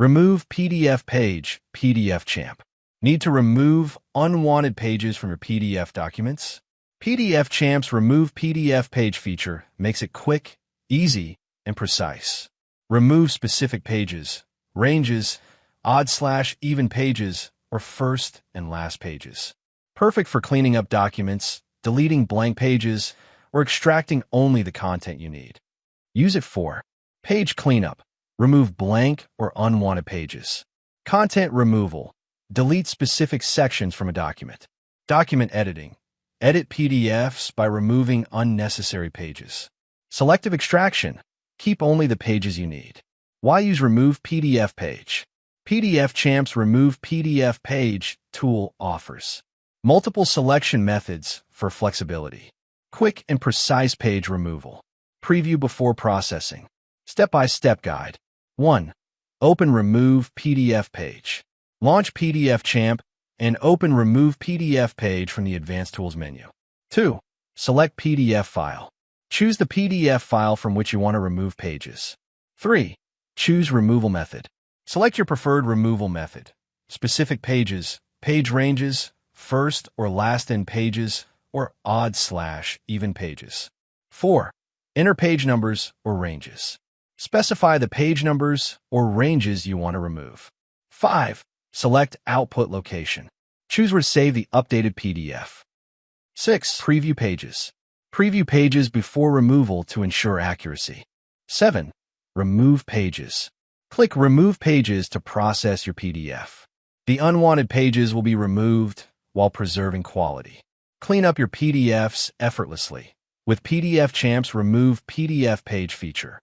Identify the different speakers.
Speaker 1: Remove PDF page, PDF champ. Need to remove unwanted pages from your PDF documents? PDF Champ's Remove PDF Page feature makes it quick, easy, and precise. Remove specific pages, ranges, odd/even pages, or first and last pages. Perfect for cleaning up documents, deleting blank pages, or extracting only the content you need. Use it for page cleanup. Remove blank or unwanted pages. Content removal. Delete specific sections from a document. Document editing. Edit PDFs by removing unnecessary pages. Selective extraction. Keep only the pages you need. Why use Remove PDF Page? PDF Champ's Remove PDF Page tool offers multiple selection methods for flexibility. Quick and precise page removal. Preview before processing. Step-by-step guide. 1. Open Remove PDF Page. Launch PDF Champ and open Remove PDF Page from the Advanced Tools menu. 2. Select PDF file. Choose the PDF file from which you want to remove pages. 3. Choose Removal Method. Select your preferred removal method. Specific pages, page ranges, first or last in pages, or odd/even pages. 4. Enter page numbers or ranges. Specify the page numbers or ranges you want to remove. 5. Select Output Location. Choose where to save the updated PDF. 6. Preview pages. Preview pages before removal to ensure accuracy. 7. Remove pages. Click Remove Pages to process your PDF. The unwanted pages will be removed while preserving quality. Clean up your PDFs effortlessly with PDF Champ's Remove PDF Page feature.